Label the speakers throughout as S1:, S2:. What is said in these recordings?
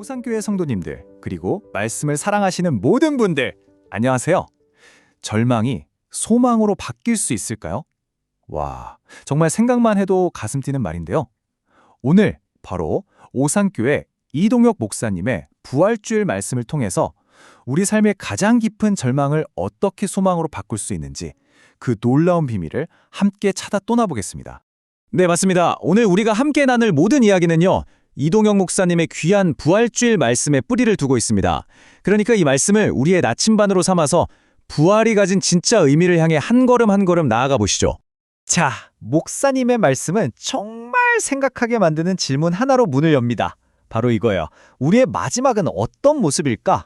S1: 오산교회 성도님들, 그리고 말씀을 사랑하시는 모든 분들, 안녕하세요. 절망이 소망으로 바뀔 수 있을까요? 와, 정말 생각만 해도 가슴 뛰는 말인데요. 오늘 바로 오산교회 이동혁 목사님의 부활주일 말씀을 통해서 우리 삶의 가장 깊은 절망을 어떻게 소망으로 바꿀 수 있는지 그 놀라운 비밀을 함께 찾아 떠나보겠습니다. 네, 맞습니다. 오늘 우리가 함께 나눌 모든 이야기는요, 이동혁 목사님의 귀한 부활주일 말씀에 뿌리를 두고 있습니다. 그러니까 이 말씀을 우리의 나침반으로 삼아서 부활이 가진 진짜 의미를 향해 한 걸음 한 걸음 나아가 보시죠. 자, 목사님의 말씀은 정말 생각하게 만드는 질문 하나로 문을 엽니다. 바로 이거예요. 우리의 마지막은 어떤 모습일까?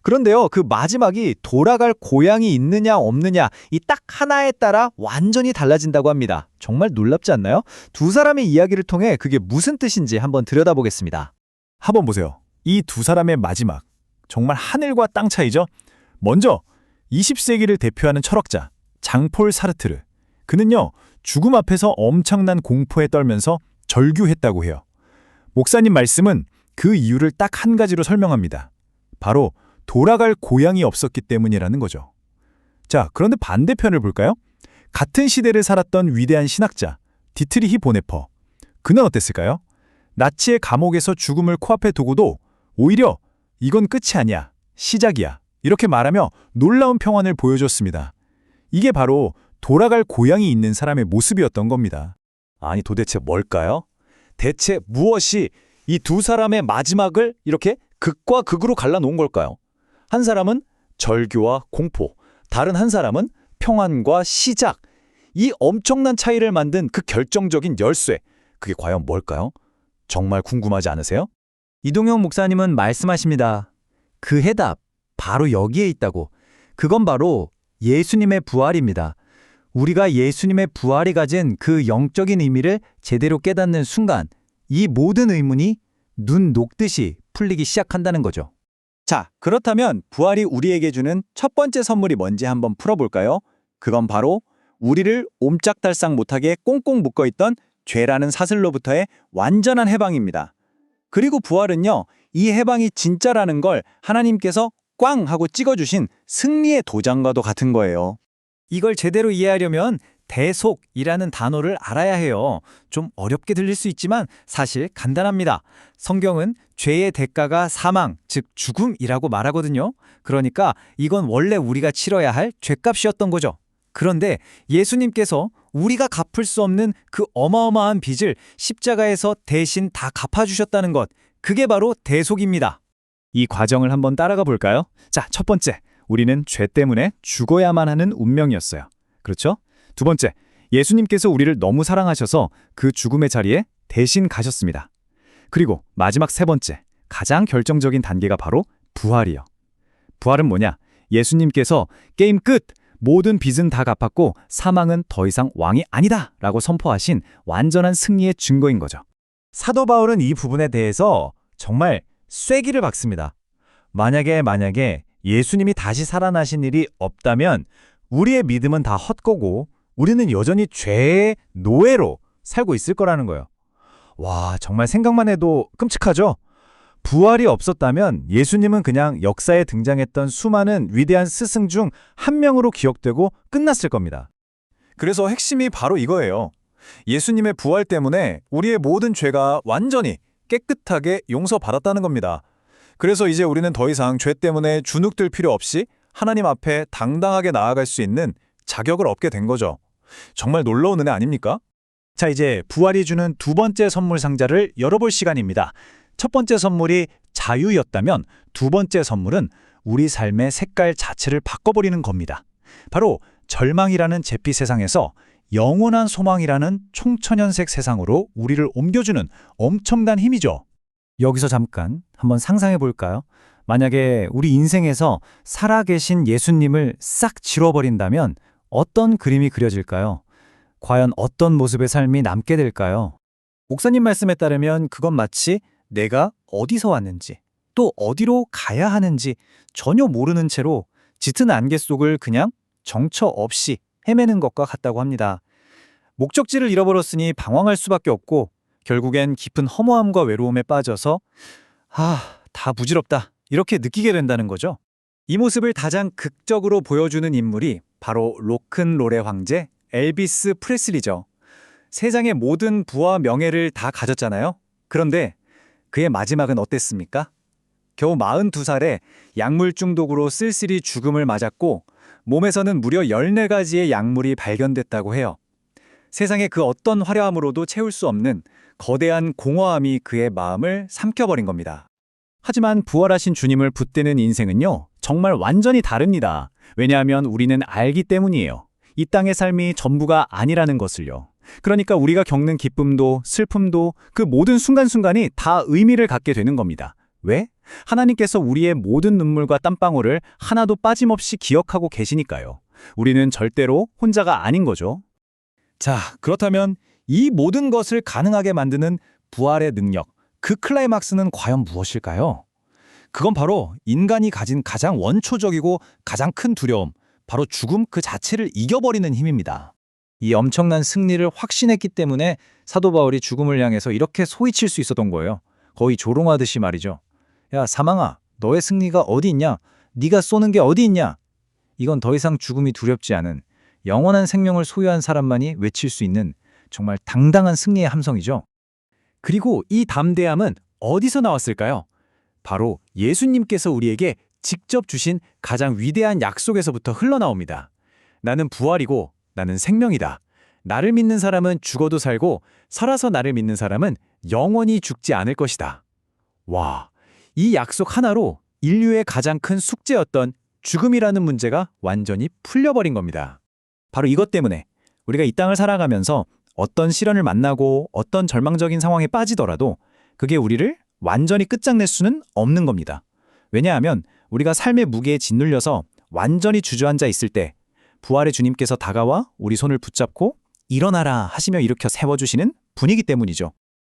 S1: 그런데요, 그 마지막이 돌아갈 고향이 있느냐 없느냐 이 딱 하나에 따라 완전히 달라진다고 합니다. 정말 놀랍지 않나요? 두 사람의 이야기를 통해 그게 무슨 뜻인지 한번 들여다보겠습니다.
S2: 한번 보세요. 이 두 사람의 마지막, 정말 하늘과 땅 차이죠? 먼저 20세기를 대표하는 철학자 장폴 사르트르. 그는요, 죽음 앞에서 엄청난 공포에 떨면서 절규했다고 해요. 목사님 말씀은 그 이유를 딱 한 가지로 설명합니다. 바로 돌아갈 고향이 없었기 때문이라는 거죠. 자, 그런데 반대편을 볼까요? 같은 시대를 살았던 위대한 신학자 디트리히 보네퍼. 그는 어땠을까요? 나치의 감옥에서 죽음을 코앞에 두고도 오히려 이건 끝이 아니야, 시작이야, 이렇게 말하며 놀라운 평안을 보여줬습니다. 이게 바로 돌아갈 고향이 있는 사람의 모습이었던 겁니다.
S1: 아니, 도대체 뭘까요? 대체 무엇이 이 두 사람의 마지막을 이렇게 극과 극으로 갈라놓은 걸까요? 한 사람은 절규와 공포, 다른 한 사람은 평안과 시작. 이 엄청난 차이를 만든 그 결정적인 열쇠, 그게 과연 뭘까요? 정말 궁금하지 않으세요?
S3: 이동영 목사님은 말씀하십니다. 그 해답, 바로 여기에 있다고. 그건 바로 예수님의 부활입니다. 우리가 예수님의 부활이 가진 그 영적인 의미를 제대로 깨닫는 순간, 이 모든 의문이 눈 녹듯이 풀리기 시작한다는 거죠.
S1: 자, 그렇다면 부활이 우리에게 주는 첫 번째 선물이 뭔지 한번 풀어볼까요? 그건 바로 우리를 옴짝달싹 못하게 꽁꽁 묶어있던 죄라는 사슬로부터의 완전한 해방입니다. 그리고 부활은요, 이 해방이 진짜라는 걸 하나님께서 꽝 하고 찍어주신 승리의 도장과도 같은 거예요.
S3: 이걸 제대로 이해하려면 대속이라는 단어를 알아야 해요. 좀 어렵게 들릴 수 있지만 사실 간단합니다. 성경은 죄의 대가가 사망, 즉 죽음이라고 말하거든요. 그러니까 이건 원래 우리가 치러야 할 죄값이었던 거죠. 그런데 예수님께서 우리가 갚을 수 없는 그 어마어마한 빚을 십자가에서 대신 다 갚아주셨다는 것, 그게 바로 대속입니다.
S2: 이 과정을 한번 따라가 볼까요? 자, 첫 번째, 우리는 죄 때문에 죽어야만 하는 운명이었어요. 그렇죠? 두 번째, 예수님께서 우리를 너무 사랑하셔서 그 죽음의 자리에 대신 가셨습니다. 그리고 마지막 세 번째, 가장 결정적인 단계가 바로 부활이요. 부활은 뭐냐? 예수님께서 게임 끝! 모든 빚은 다 갚았고 사망은 더 이상 왕이 아니다! 라고 선포하신 완전한 승리의 증거인 거죠.
S3: 사도 바울은 이 부분에 대해서 정말 쐐기를 박습니다. 만약에 예수님이 다시 살아나신 일이 없다면 우리의 믿음은 다 헛거고 우리는 여전히 죄의 노예로 살고 있을 거라는 거예요. 와, 정말 생각만 해도 끔찍하죠? 부활이 없었다면 예수님은 그냥 역사에 등장했던 수많은 위대한 스승 중 한 명으로 기억되고 끝났을 겁니다.
S1: 그래서 핵심이 바로 이거예요. 예수님의 부활 때문에 우리의 모든 죄가 완전히 깨끗하게 용서받았다는 겁니다. 그래서 이제 우리는 더 이상 죄 때문에 주눅들 필요 없이 하나님 앞에 당당하게 나아갈 수 있는 자격을 얻게 된 거죠. 정말 놀라운 은혜 아닙니까?
S2: 자, 이제 부활이 주는 두 번째 선물 상자를 열어볼 시간입니다. 첫 번째 선물이 자유였다면 두 번째 선물은 우리 삶의 색깔 자체를 바꿔버리는 겁니다. 바로 절망이라는 잿빛 세상에서 영원한 소망이라는 총천연색 세상으로 우리를 옮겨주는 엄청난 힘이죠.
S3: 여기서 잠깐 한번 상상해 볼까요? 만약에 우리 인생에서 살아계신 예수님을 싹 지워버린다면 어떤 그림이 그려질까요? 과연 어떤 모습의 삶이 남게 될까요? 목사님 말씀에 따르면 그건 마치 내가 어디서 왔는지 또 어디로 가야 하는지 전혀 모르는 채로 짙은 안개 속을 그냥 정처 없이 헤매는 것과 같다고 합니다. 목적지를 잃어버렸으니 방황할 수밖에 없고 결국엔 깊은 허무함과 외로움에 빠져서 다 부질없다. 이렇게 느끼게 된다는 거죠. 이 모습을 가장 극적으로 보여주는 인물이 바로 로큰롤의 황제 엘비스 프레슬리죠. 세상의 모든 부와 명예를 다 가졌잖아요. 그런데 그의 마지막은 어땠습니까? 겨우 42살에 약물 중독으로 쓸쓸히 죽음을 맞았고 몸에서는 무려 14가지의 약물이 발견됐다고 해요. 세상의 그 어떤 화려함으로도 채울 수 없는 거대한 공허함이 그의 마음을 삼켜버린 겁니다.
S2: 하지만 부활하신 주님을 붙드는 인생은요, 정말 완전히 다릅니다. 왜냐하면 우리는 알기 때문이에요. 이 땅의 삶이 전부가 아니라는 것을요. 그러니까 우리가 겪는 기쁨도 슬픔도 그 모든 순간순간이 다 의미를 갖게 되는 겁니다. 왜? 하나님께서 우리의 모든 눈물과 땀방울을 하나도 빠짐없이 기억하고 계시니까요. 우리는 절대로 혼자가 아닌 거죠.
S1: 자, 그렇다면 이 모든 것을 가능하게 만드는 부활의 능력, 그 클라이막스는 과연 무엇일까요? 그건 바로 인간이 가진 가장 원초적이고 가장 큰 두려움, 바로 죽음 그 자체를 이겨버리는 힘입니다. 이 엄청난 승리를 확신했기 때문에 사도 바울이 죽음을 향해서 이렇게 소리칠 수 있었던 거예요. 거의 조롱하듯이 말이죠. 야, 사망아, 너의 승리가 어디 있냐? 네가 쏘는 게 어디 있냐? 이건 더 이상 죽음이 두렵지 않은 영원한 생명을 소유한 사람만이 외칠 수 있는 정말 당당한 승리의 함성이죠. 그리고 이 담대함은 어디서 나왔을까요? 바로 예수님께서 우리에게 직접 주신 가장 위대한 약속에서부터 흘러나옵니다. 나는 부활이고 나는 생명이다. 나를 믿는 사람은 죽어도 살고 살아서 나를 믿는 사람은 영원히 죽지 않을 것이다. 와, 이 약속 하나로 인류의 가장 큰 숙제였던 죽음이라는 문제가 완전히 풀려버린 겁니다.
S2: 바로 이것 때문에 우리가 이 땅을 살아가면서 어떤 시련을 만나고 어떤 절망적인 상황에 빠지더라도 그게 우리를 완전히 끝장낼 수는 없는 겁니다. 왜냐하면 우리가 삶의 무게에 짓눌려서 완전히 주저앉아 있을 때 부활의 주님께서 다가와 우리 손을 붙잡고 일어나라 하시며 일으켜 세워주시는 분이기 때문이죠.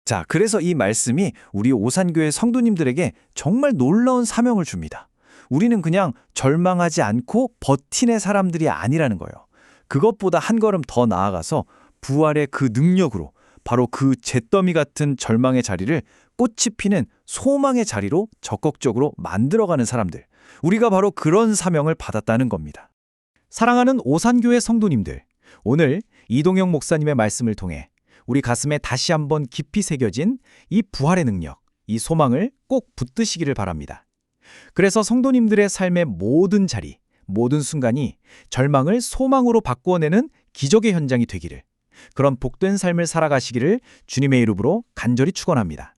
S1: 자, 그래서 이 말씀이 우리 오산교회 성도님들에게 정말 놀라운 사명을 줍니다. 우리는 그냥 절망하지 않고 버티는 사람들이 아니라는 거예요. 그것보다 한 걸음 더 나아가서 부활의 그 능력으로 바로 그 잿더미 같은 절망의 자리를 꽃이 피는 소망의 자리로 적극적으로 만들어가는 사람들. 우리가 바로 그런 사명을 받았다는 겁니다. 사랑하는 오산교회 성도님들, 오늘 이동영 목사님의 말씀을 통해 우리 가슴에 다시 한번 깊이 새겨진 이 부활의 능력, 이 소망을 꼭 붙드시기를 바랍니다. 그래서 성도님들의 삶의 모든 자리, 모든 순간이 절망을 소망으로 바꾸어내는 기적의 현장이 되기를, 그런 복된 삶을 살아가시기를 주님의 이름으로 간절히 축원합니다.